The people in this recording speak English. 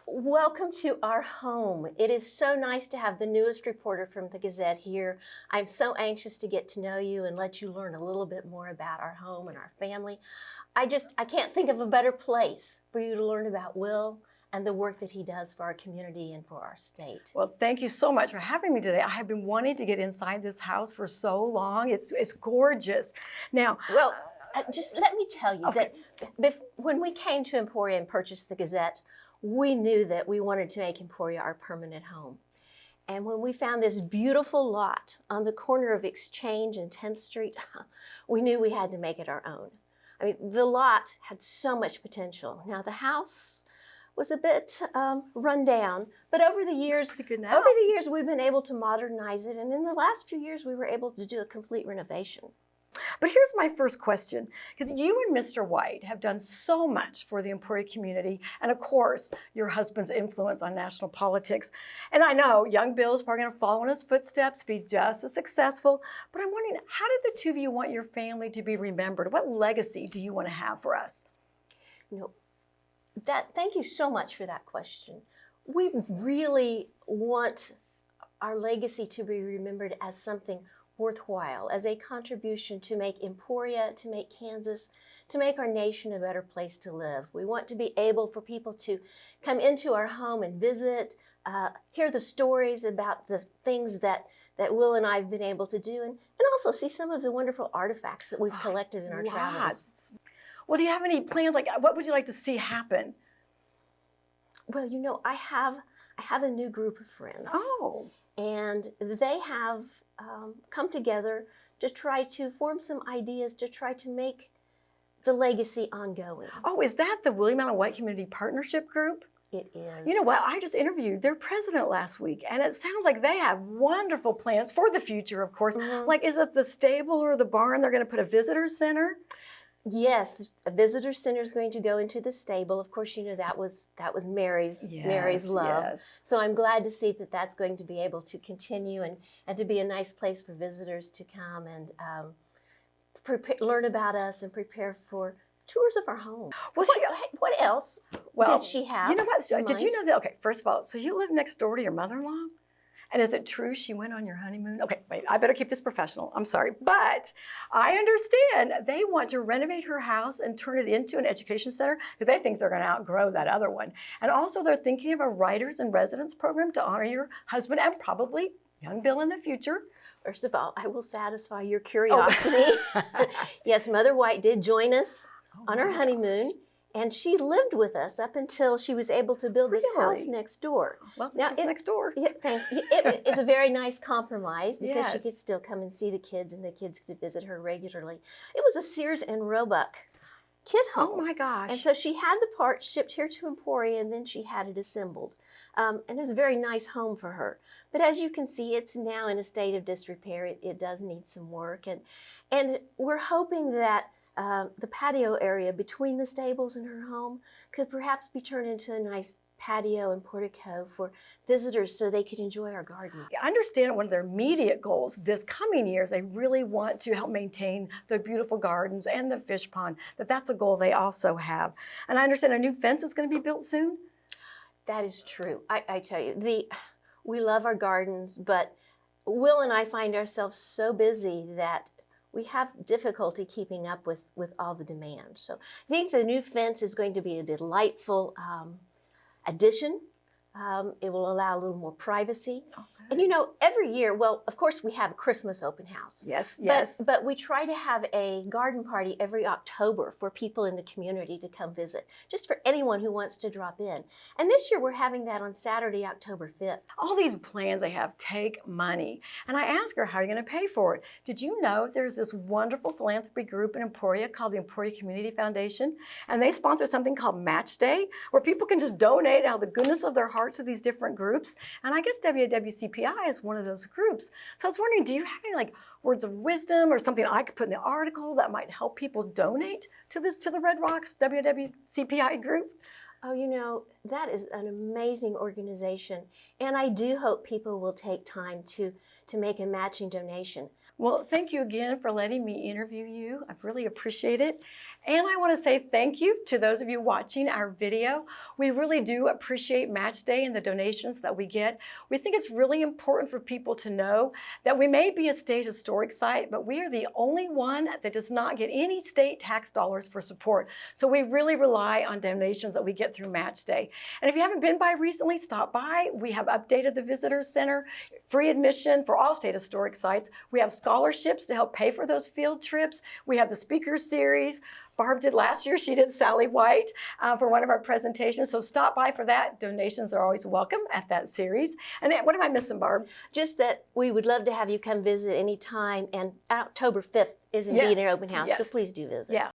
Welcome to our home. It is so nice to have the newest reporter from the Gazette here. I'm so anxious to get to know you and let you learn a little bit more about our home and our family. I can't think of a better place for you to learn about Will and the work that he does for our community and for our state. Well, thank you so much for having me today. I have been wanting to get inside this house for so long. It's gorgeous. Now, well, just let me tell you that when we came to Emporia and purchased the Gazette, we knew that we wanted to make Emporia our permanent home. And when we found this beautiful lot on the corner of Exchange and 10th Street, we knew we had to make it our own. I mean, the lot had so much potential. Now, the house was a bit run down, but over the years, we've been able to modernize it. And in the last few years, we were able to do a complete renovation. But here's my first question, because you and Mr. White have done so much for the Emporia community, and of course, your husband's influence on national politics. And I know young Bill's probably going to follow in his footsteps, be just as successful, but I'm wondering, how did the two of you want your family to be remembered? What legacy do you want to have for us? Thank you so much for that question. We really want our legacy to be remembered as something worthwhile, as a contribution to make Emporia, to make Kansas, to make our nation a better place to live. We want to be able for people to come into our home and visit, hear the stories about the things that Will and I have been able to do, and also see some of the wonderful artifacts that we've collected in our travels. Well, do you have any plans? Like, what would you like to see happen? Well, you know, I have a new group of friends. Oh. And they have come together to try to form some ideas to try to make the legacy ongoing. Oh, is that the William Allen White Community Partnership Group? It is. You know what? I just interviewed their president last week, and it sounds like they have wonderful plans for the future, of course. Mm-hmm. Like, is it the stable or the barn? They're going to put a visitor center? Yes, a visitor center is going to go into the stable. Of course, you know that was Mary's love. Yes. So I'm glad to see that that's going to be able to continue and to be a nice place for visitors to come and learn about us and prepare for tours of our home. Well, what else did she have? You know what? Did you know that? Okay, first of all, so you live next door to your mother-in-law? And is it true she went on your honeymoon? Okay, wait, I better keep this professional. I'm sorry. But I understand they want to renovate her house and turn it into an education center because they think they're going to outgrow that other one. And also they're thinking of a writers in residence program to honor your husband and probably young Bill in the future. First of all, I will satisfy your curiosity. Yes, Mother White did join us on our honeymoon. And she lived with us up until she was able to build this house next door. Well, now it's next door. It is a very nice compromise because she Yes. could still come and see the kids, and the kids could visit her regularly. It was a Sears and Roebuck kid home. Oh my gosh. And so she had the parts shipped here to Emporia, and then she had it assembled. And it was a very nice home for her. But as you can see, it's now in a state of disrepair. It does need some work. And we're hoping that the patio area between the stables and her home could perhaps be turned into a nice patio and portico for visitors so they could enjoy our garden. I understand one of their immediate goals this coming year is they really want to help maintain the beautiful gardens and the fish pond, that's a goal they also have. And I understand a new fence is going to be built soon? That is true. I tell you, we love our gardens, but Will and I find ourselves so busy that we have difficulty keeping up with all the demand. So I think the new fence is going to be a delightful addition. It will allow a little more privacy. Okay. And you know, every year, well, of course we have a Christmas open house. Yes, But we try to have a garden party every October for people in the community to come visit, just for anyone who wants to drop in. And this year we're having that on Saturday, October 5th. All these plans they have take money. And I asked her, how are you going to pay for it? Did you know there's this wonderful philanthropy group in Emporia called the Emporia Community Foundation? And they sponsor something called Match Day, where people can just donate out of the goodness of their hearts to these different groups. And I guess WWCPI is one of those groups. So I was wondering, do you have any like words of wisdom or something I could put in the article that might help people donate to the Red Rocks WWCPI group? Oh, you know, that is an amazing organization. And I do hope people will take time to make a matching donation. Well, thank you again for letting me interview you. I really appreciate it. And I want to say thank you to those of you watching our video. We really do appreciate Match Day and the donations that we get. We think it's really important for people to know that we may be a state historic site, but we are the only one that does not get any state tax dollars for support. So we really rely on donations that we get through Match Day. And if you haven't been by recently, stop by. We have updated the Visitor Center, free admission for all state historic sites. We have scholarships to help pay for those field trips. We have the speaker series. Barb did last year. She did Sally White for one of our presentations. So stop by for that. Donations are always welcome at that series. And what am I missing, Barb? Just that we would love to have you come visit anytime. And October 5th is indeed an open house. So please do visit. Yeah.